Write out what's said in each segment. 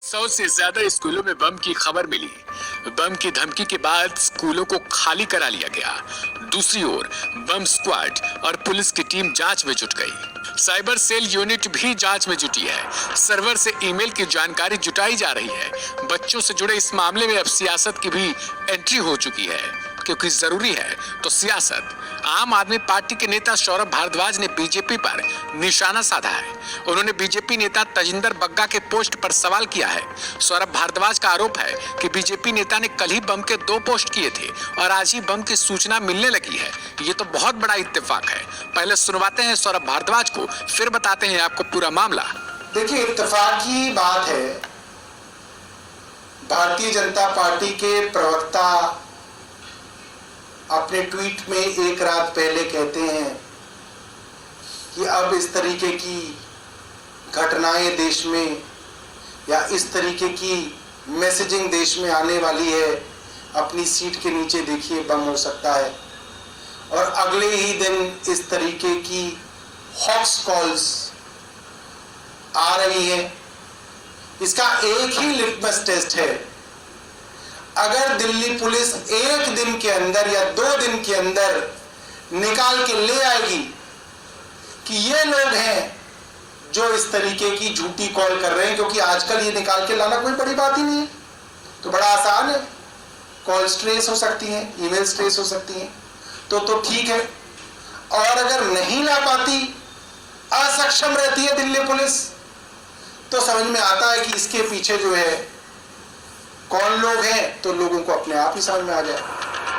100 से ज्यादा स्कूलों में बम की खबर मिली। बम की धमकी के बाद स्कूलों को खाली करा लिया गया। दूसरी ओर बम स्क्वाड और पुलिस की टीम जांच में जुट गई। साइबर सेल यूनिट भी जांच में जुटी है। सर्वर से ईमेल की जानकारी जुटाई जा रही है। बच्चों से जुड़े इस मामले में अब सियासत की भी एंट्री हो चुकी है, क्योंकि जरूरी है तो सियासत। आम आदमी पार्टी के नेता सौरभ भारद्वाज ने बीजेपी पर निशाना साधा है। उन्होंने बीजेपी नेता तजिंदर बग्गा के पोस्ट पर सवाल किया है। सौरभ भारद्वाज का आरोप है कि बीजेपी नेता ने कल ही बम के 2 पोस्ट किए थे और आज ही बम की सूचना मिलने लगी है। ये तो बहुत बड़ा इत्तेफाक है। पहले सुनवाते हैं सौरभ भारद्वाज को, फिर बताते हैं आपको पूरा मामला। देखिए, इत्तेफाक की बात है। भारतीय जनता पार्टी के प्रवक्ता अपने ट्वीट में एक रात पहले कहते हैं कि अब इस तरीके की घटनाएं देश में या इस तरीके की मैसेजिंग देश में आने वाली है, अपनी सीट के नीचे देखिए बम हो सकता है। और अगले ही दिन इस तरीके की हॉक्स कॉल्स आ रही हैं। इसका एक ही लिटमस टेस्ट है। अगर दिल्ली पुलिस एक दिन के अंदर या 2 दिन के अंदर निकाल के ले आएगी कि ये लोग हैं जो इस तरीके की झूठी कॉल कर रहे हैं, क्योंकि आजकल ये निकाल के लाना कोई बड़ी बात ही नहीं है, तो बड़ा आसान है। कॉल ट्रेस हो सकती हैं, ईमेल ट्रेस हो सकती हैं, तो ठीक है। और अगर नहीं ला पाती, असक्षम रहती है दिल्ली पुलिस, तो समझ में आता है कि इसके पीछे जो है कौन लोग हैं, तो लोगों को अपने आप ही समझ में आ जाए।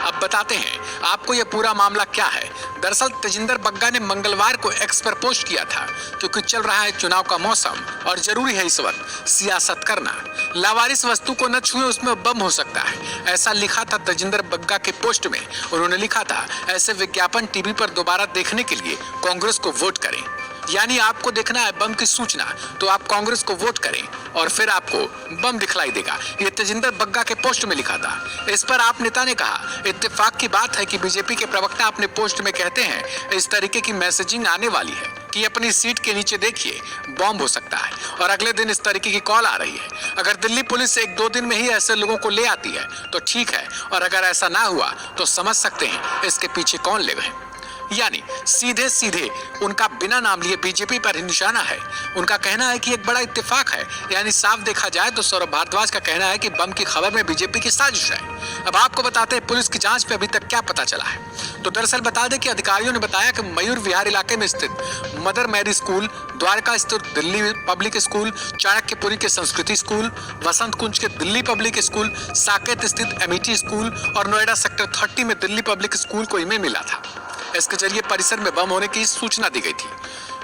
अब बताते हैं आपको यह पूरा मामला क्या है। दरअसल तजिंदर बग्गा ने मंगलवार को एक्स पर पोस्ट किया था, क्योंकि चल रहा है चुनाव का मौसम और जरूरी है इस वक्त सियासत करना। लावारिस वस्तु को न छुए, उसमें बम हो सकता है, ऐसा लिखा था तजिंदर बग्गा के पोस्ट में। उन्होंने लिखा था, ऐसे विज्ञापन टीवी पर दोबारा देखने के लिए कांग्रेस को वोट करें। यानी आपको देखना है बम की सूचना, तो आप कांग्रेस को वोट करें और फिर आपको बम दिखलाई देगा। ये तजिंदर बग्गा के पोस्ट में लिखा था। इस पर आप नेता ने कहा, इत्तेफाक की बात है कि बीजेपी के प्रवक्ता अपने पोस्ट में कहते हैं इस तरीके की मैसेजिंग आने वाली है कि अपनी सीट के नीचे देखिए बम हो सकता है, और अगले दिन इस तरीके की कॉल आ रही है। अगर दिल्ली पुलिस 1-2 दिन में ही ऐसे लोगों को ले आती है तो ठीक है, और अगर ऐसा ना हुआ तो समझ सकते हैं इसके पीछे कौन लगे हैं। यानी सीधे सीधे उनका बिना नाम लिए बीजेपी पर ही निशाना है। उनका कहना है कि एक बड़ा इत्तेफाक है। यानी साफ देखा जाए तो सौरभ भारद्वाज का कहना है कि बम की खबर में बीजेपी की साजिश है। अब आपको बताते हैं पुलिस की जांच पे अभी तक क्या पता चला है। तो दरअसल बता दें कि अधिकारियों ने बताया कि मयूर विहार इलाके में स्थित मदर मैरी स्कूल, द्वारका स्थित दिल्ली पब्लिक स्कूल, चाणक्यपुरी के संस्कृति स्कूल, वसंत कुंज के दिल्ली पब्लिक स्कूल, साकेत स्थित एमिटी स्कूल और नोएडा सेक्टर 30 में दिल्ली पब्लिक स्कूल को ईमेल मिला था। इसके जरिए परिसर में बम होने की सूचना दी गई थी।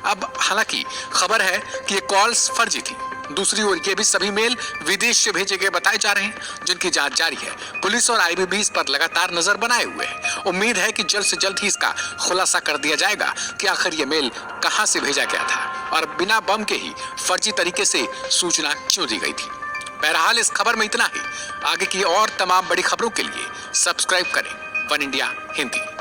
अब हालांकि खबर है कि ये कॉल्स फर्जी थी। दूसरी ओर ये भी सभी मेल विदेश से भेजे गए बताए जा रहे हैं, जिनकी जांच जारी है। पुलिस और आईबीबी इस पर लगातार नजर बनाए हुए है। उम्मीद है कि जल्द से जल्द ही इसका खुलासा कर दिया जाएगा कि आखिर ये मेल कहां से भेजा गया था और बिना बम के ही फर्जी तरीके से सूचना क्यों दी गई थी। बहरहाल इस खबर में इतना ही। आगे की और तमाम बड़ी खबरों के लिए सब्सक्राइब करें वन इंडिया हिंदी।